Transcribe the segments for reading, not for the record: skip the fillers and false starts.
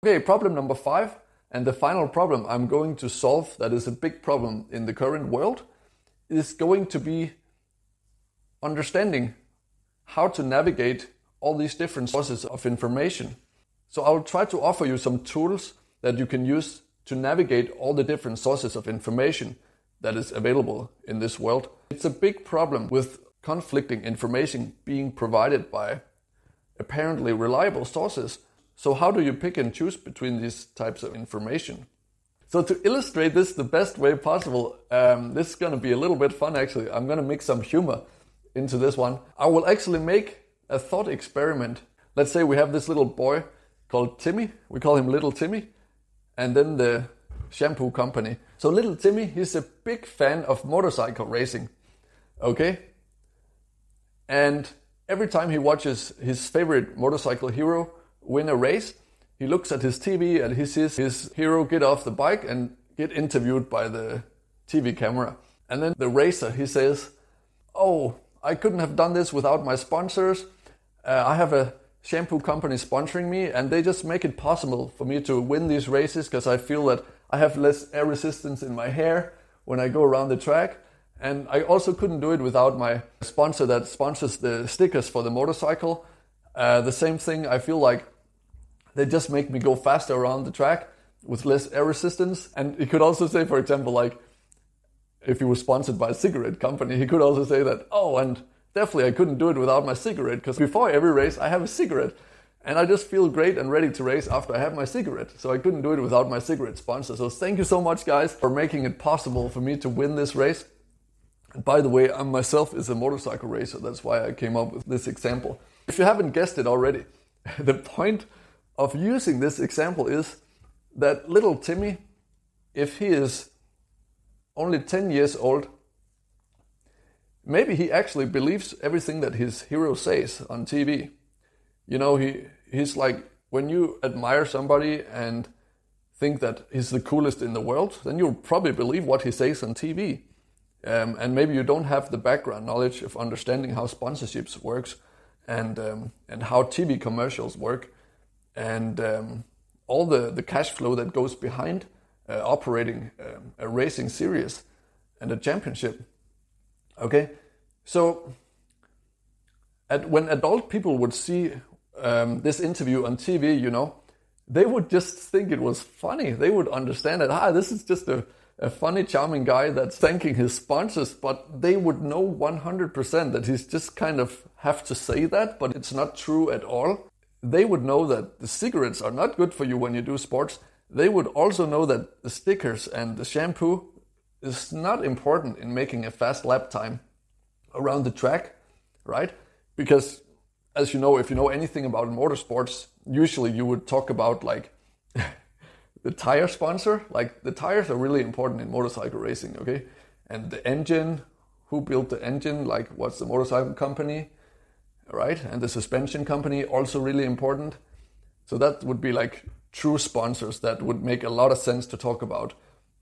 Okay, problem number 5, and the final problem I'm going to solve that is a big problem in the current world, is going to be understanding how to navigate all these different sources of information. So I'll try to offer you some tools that you can use to navigate all the different sources of information that is available in this world. It's a big problem with conflicting information being provided by apparently reliable sources. So how do you pick and choose between these types of information? So to illustrate this the best way possible, this is going to be a little bit fun actually. I'm going to mix some humor into this one. I will actually make a thought experiment. Let's say we have this little boy called Timmy. We call him Little Timmy. And then the shampoo company. So Little Timmy, he's a big fan of motorcycle racing. Okay? And every time he watches his favorite motorcycle hero win a race, he looks at his TV and he sees his hero get off the bike and get interviewed by the TV camera. And then the racer, he says, "Oh, I couldn't have done this without my sponsors. I have a shampoo company sponsoring me and they just make it possible for me to win these races because I feel that I have less air resistance in my hair when I go around the track. And I also couldn't do it without my sponsor that sponsors the stickers for the motorcycle. The same thing, I feel like they just make me go faster around the track with less air resistance." And he could also say, for example, like if he was sponsored by a cigarette company, he could also say that, "Oh, and definitely I couldn't do it without my cigarette because before every race I have a cigarette and I just feel great and ready to race after I have my cigarette. So I couldn't do it without my cigarette sponsor. So thank you so much guys for making it possible for me to win this race." And by the way, I myself is a motorcycle racer. That's why I came up with this example. If you haven't guessed it already, the point of using this example is that little Timmy, if he is only 10 years old, maybe he actually believes everything that his hero says on TV. You know, he's like, when you admire somebody and think that he's the coolest in the world, then you'll probably believe what he says on TV. And maybe you don't have the background knowledge of understanding how sponsorships works and how TV commercials work and all the cash flow that goes behind operating a racing series and a championship. Okay, so when adult people would see this interview on TV, you know, they would just think it was funny. They would understand that, this is just a funny, charming guy that's thanking his sponsors, but they would know 100% that he's just kind of have to say that, but it's not true at all. They would know that the cigarettes are not good for you when you do sports. They would also know that the stickers and the shampoo is not important in making a fast lap time around the track, right? Because as you know, if you know anything about motorsports, usually you would talk about like the tire sponsor. Like the tires are really important in motorcycle racing, okay? And the engine, who built the engine, like what's the motorcycle company, right? And the suspension company, also really important. So that would be like true sponsors that would make a lot of sense to talk about.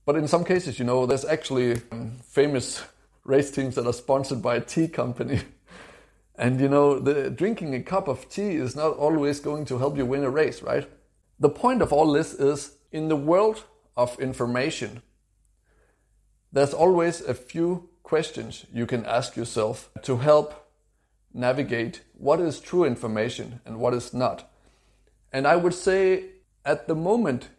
But in some cases, you know, there's actually famous race teams that are sponsored by a tea company. And you know, drinking a cup of tea is not always going to help you win a race, right? The point of all this is, in the world of information, there's always a few questions you can ask yourself to help navigate what is true information and what is not. And I would say at the moment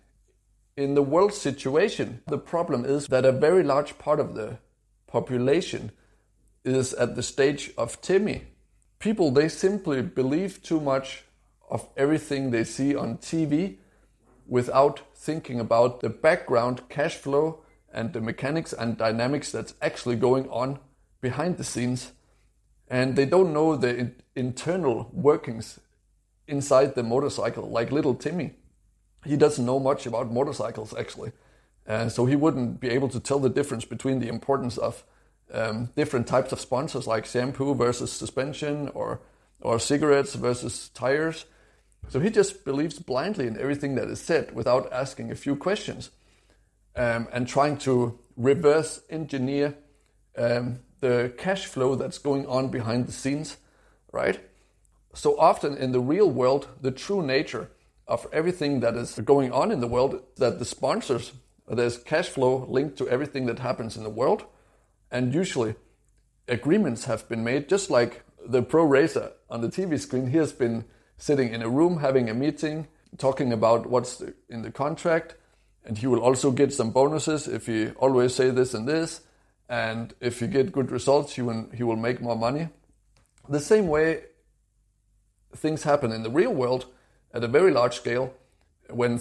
in the world situation, the problem is that a very large part of the population is at the stage of Timmy. People, they simply believe too much of everything they see on TV without thinking about the background cash flow and the mechanics and dynamics that's actually going on behind the scenes. And they don't know the internal workings inside the motorcycle, like little Timmy. He doesn't know much about motorcycles actually. So he wouldn't be able to tell the difference between the importance of different types of sponsors like shampoo versus suspension or cigarettes versus tires. So he just believes blindly in everything that is said without asking a few questions and trying to reverse engineer the cash flow that's going on behind the scenes, right? So often in the real world, the true nature of everything that is going on in the world, that the sponsors, there's cash flow linked to everything that happens in the world. And usually agreements have been made, just like the pro racer on the TV screen. He has been sitting in a room, having a meeting, talking about what's in the contract. And he will also get some bonuses if he always say this and this. And if you get good results, he will make more money. The same way things happen in the real world at a very large scale. When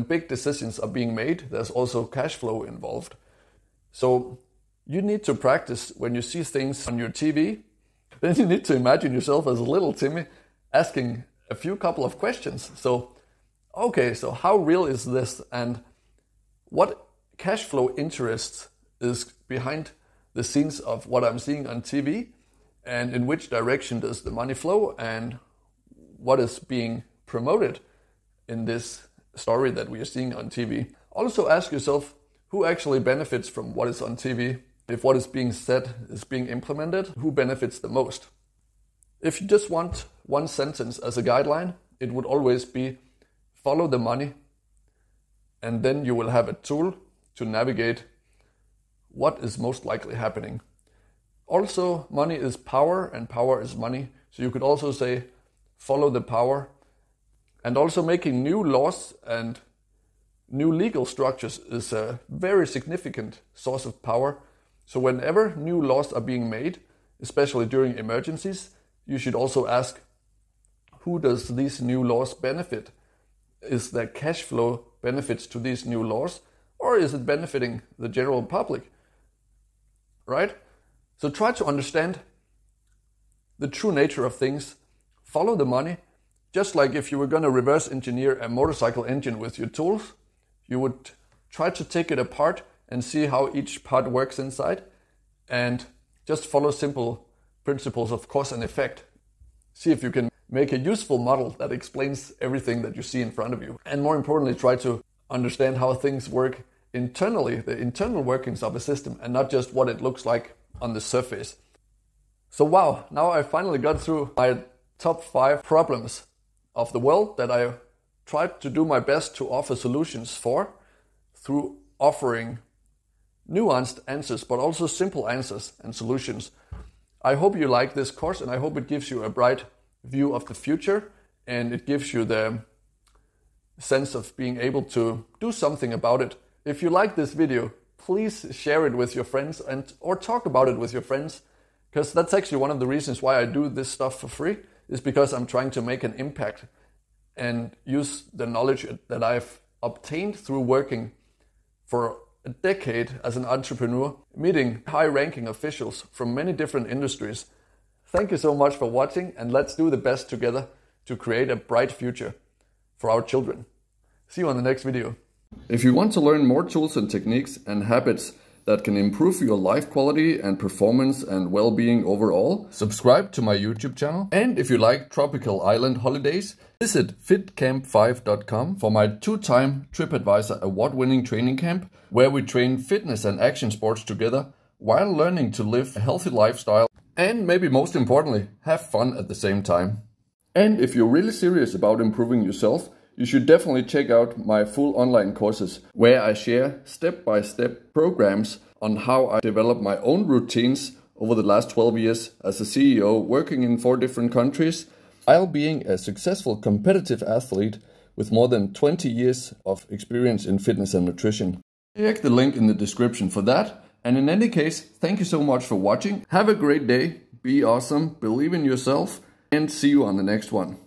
big decisions are being made, there's also cash flow involved. So you need to practice when you see things on your TV. Then you need to imagine yourself as a little Timmy asking a couple of questions. So, okay, so how real is this? And what cash flow interest is behind the scenes of what I'm seeing on TV? And in which direction does the money flow? And what is being promoted in this story that we are seeing on TV? Also ask yourself, who actually benefits from what is on TV? If what is being said is being implemented, who benefits the most? If you just want one sentence as a guideline, it would always be follow the money, and then you will have a tool to navigate what is most likely happening. Also, money is power and power is money. So you could also say follow the power. And also making new laws and new legal structures is a very significant source of power. So whenever new laws are being made, especially during emergencies, you should also ask, who does these new laws benefit? Is there cash flow benefits to these new laws, or is it benefiting the general public? Right? So try to understand the true nature of things. Follow the money. Just like if you were going to reverse engineer a motorcycle engine with your tools, you would try to take it apart and see how each part works inside, and just follow simple principles of cause and effect. See if you can make a useful model that explains everything that you see in front of you. And more importantly, try to understand how things work internally, the internal workings of a system, and not just what it looks like on the surface. So wow, now I finally got through my top 5 problems of the world that I tried to do my best to offer solutions for through offering nuanced answers, but also simple answers and solutions. I hope you like this course, and I hope it gives you a bright view of the future, and it gives you the sense of being able to do something about it. If you like this video, please share it with your friends or talk about it with your friends, because that's actually one of the reasons why I do this stuff for free, is because I'm trying to make an impact and use the knowledge that I've obtained through working for a decade as an entrepreneur, meeting high-ranking officials from many different industries. Thank you so much for watching, and let's do the best together to create a bright future for our children. See you on the next video. If you want to learn more tools and techniques and habits that can improve your life quality and performance and well-being overall, subscribe to my YouTube channel. And if you like tropical island holidays, visit fitcamp5.com for my 2-time TripAdvisor award-winning training camp, where we train fitness and action sports together while learning to live a healthy lifestyle and, maybe most importantly, have fun at the same time. And if you're really serious about improving yourself, you should definitely check out my full online courses, where I share step-by-step programs on how I developed my own routines over the last 12 years as a CEO, working in 4 different countries, while being a successful competitive athlete with more than 20 years of experience in fitness and nutrition. Check the link in the description for that. And in any case, thank you so much for watching. Have a great day, be awesome, believe in yourself, and see you on the next one.